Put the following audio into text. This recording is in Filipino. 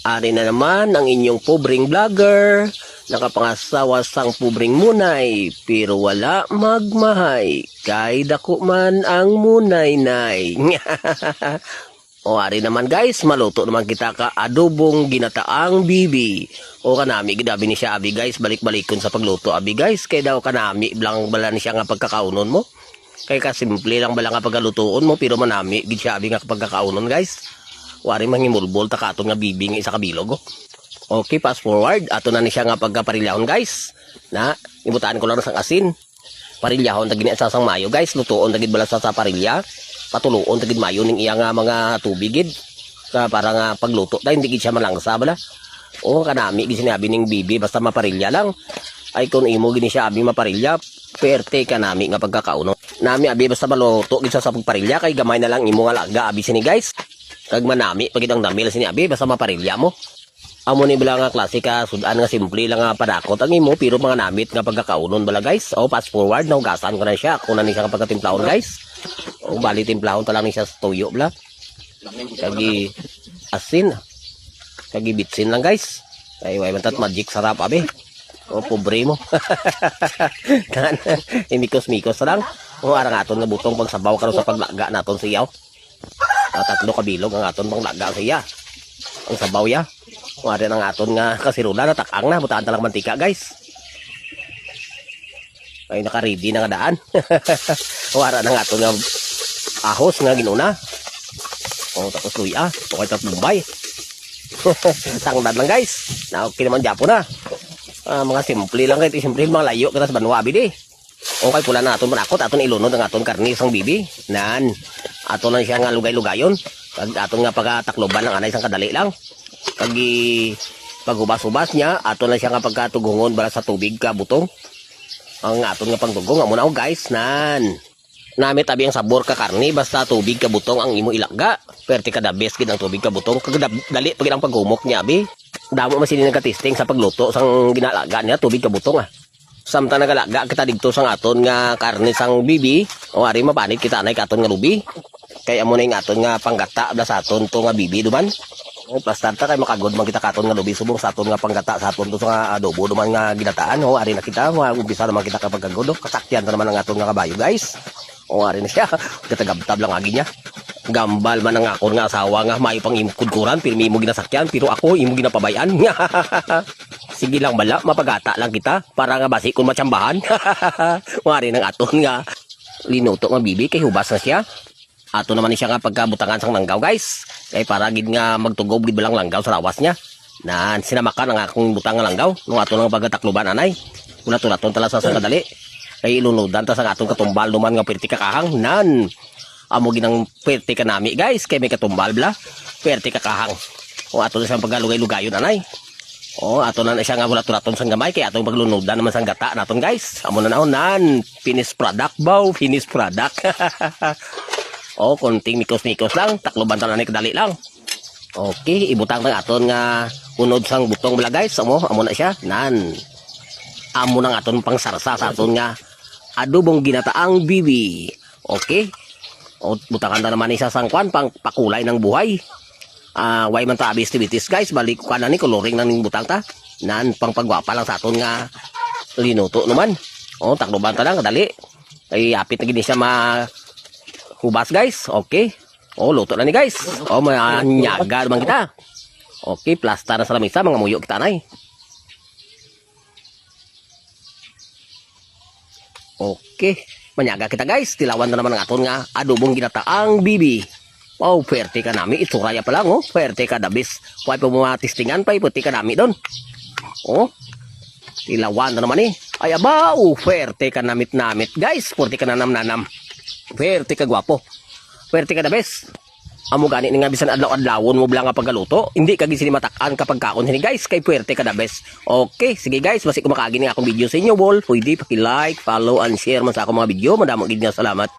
Ari na naman ang inyong pobreng vlogger, nakapangasawa sang pobreng munay, pero wala magmahay, kay dako man ang munay-nay. O ari naman guys, maluto naman kita ka adobong ginataang bibi. O kanami, gidabi ni siya abi guys, balik-balikon sa pagluto abi guys, kay daw kanami, blang bala ni siya nga pagkakaunon mo. Kay kasimple lang bala nga pagkalutoon mo, pero manami, gid siya abi nga pagkakaunon guys. Wari manghimulbol ta katon nga bibi nga isa ka bilog. Okay, fast forward. Ato na ni siya nga pagkaparilyahon guys. Na, ibutaan ko lang sang asin. Parilyahon tagin sa sang mayo guys. Lutuon tagid bala sa parilya. Patuloon tagid mayo ning iya nga mga tubigid. Para nga pagluto da hindi gid siya malangsa bala. O kanami gid sinabi ning bibi basta maparilya lang. Ay kun imo gini siya abi maparilya, perte kanami nga pagkakauno. Nami abi basta maluto gid sa pagparilya kay gamay na lang imo nga laga abi sini guys. Kag manami pagid ang damil sini abi basta maparilya mo. Amo ni bala nga klase ka sudan nga simple lang nga padakot ang imo pero mga namit nga pagkakaunon bala guys. O fast forward naugasan ko na siya kung nani siya nga pagkatimplahon guys. O bali timplahon ta lang ni siya sa tuyo bala. Kagi asin. Kagi bitsin lang guys. Kay way man tat magic sarap abi. O pobre mo. Kan imikos-mikos lang. O arang aton nga butong pagsabaw karon sa paglaga naton siyaw. Tatlo ka bilog ang aton pang laga siya. Ang sabaw ya. Kung ari ang aton nga kasirula na takang na butaan talang mantika guys. Ay naka-ready na nga daan. O ara nang aton nga ahos nga ginuna. O tapos luya, o kay Bombay. Tangdad lang guys. Na okay naman Japo na. Mga simple lang kay simple mga layo kita sa banwa abi di. Okay pula na aton manakot aton ilunod ang aton karni sang bibi. Nan aton lang siya nga lugay-lugayon. Kag aton nga pagatakloban ng anay sang kadali lang. Kagi paghubas-hubas niya, aton lang siya nga pagkatugungon bala sa tubig ka butong. Ang aton nga pangtugong amo na o guys, nan. Nami tabi ang sabor ka karni basta tubig ka butong ang imo ilagga. Perti ka the best gid ang tubig ka butong. Kag dali pagid ang paghumok niya abi. Damo man sini nagka-testing sa pagluto sang ginalaga niya tubig ka butong ah. Samtang nagalaga kita dito sang aton nga karni sang bibi, o ari mapanit kita nay katon nga lubi. Kay amo na yung aton nga panggata bla sa aton to nga bibi duman. O plastar ta kay makagod man kita katon nga lubi subong sa aton nga panggata sa aton to nga adobo duman nga ginataan. O ari na kita umpisa naman kita kapag kagod. Kasakyan ta naman ang aton nga kabayo guys. O ari na siya. Katagabtab lang agi niya. Gambal man ang akon nga asawa nga may pang imkudkuran pero imo ginasakyan pero ako imo ginapabayan. Sige lang bala, mapagata lang kita para nga basi kung matsambahan. Wari ng aton nga linuto nga bibi kay hubas na siya. Ato naman ni siya nga pagkabutangan sang langgaw guys. Kay para gid nga magtugob gid balang langgaw sa lawas niya. Na sinamakan ang akong butang nga langgaw nung ato nang pagkatakluban anay. Ulat-ulaton tala sa kadali. Kay ilunudan ta sa atong katumbal duman nga perti kakahang nan. Amo ginang perti kanami guys kay may katumbal bla. Perti kakahang. O ato na siyang paggalugay-lugayon anay. O ato na siya nga ulat-ulaton sang gamay kay atong paglunudan naman sang gata naton guys. Amo na naon nan finished product baw, finished product. O konting mikos-mikos lang, takloban ta na ni kadali lang. Okay, ibutang tang aton nga unod sang butong bala guys. Amo na siya. Nan. Amo nang aton pang sarsa sa aton nga adobong ginataang bibi. Okay? O butangan na naman isa sang kwan pang pakulay ng buhay. Way man ta abis-tibitis guys, balik ko na ni coloring nang butang ta. Nan pang pagwapa lang sa aton nga linuto naman. O takloban ta lang kadali. Ay apit na gini siya hubas guys. Okay. O luto na ni guys. O manyaga naman kita. Okay, plasta na sa lamisa mga muyo kita nay. Okay, manyaga kita guys. Tilawan na naman ang aton nga adobong ginataang bibi. Oh, perte ka nami. Ito raya pa lang, oh. Perte ka dabis. Huwag po mga testingan pa, puti ka nami doon. Oh, tilawan na naman eh. Ay, aba, oh, perte ka namit-namit. Guys, perte ka nanam-nanam. Perte ka gwapo. Perte ka dabis. Amo gani nga bisan adlaw-adlawon mo bala nga paggaluto. Hindi ka gisini matakan kapag kaon hini guys. Kay perte ka dabis. Okay, sige guys. Basi kumakagi ni akong video sa inyo, bol. Pwede paki-like, follow, and share man sa akong mga video. Madamo gid nga salamat.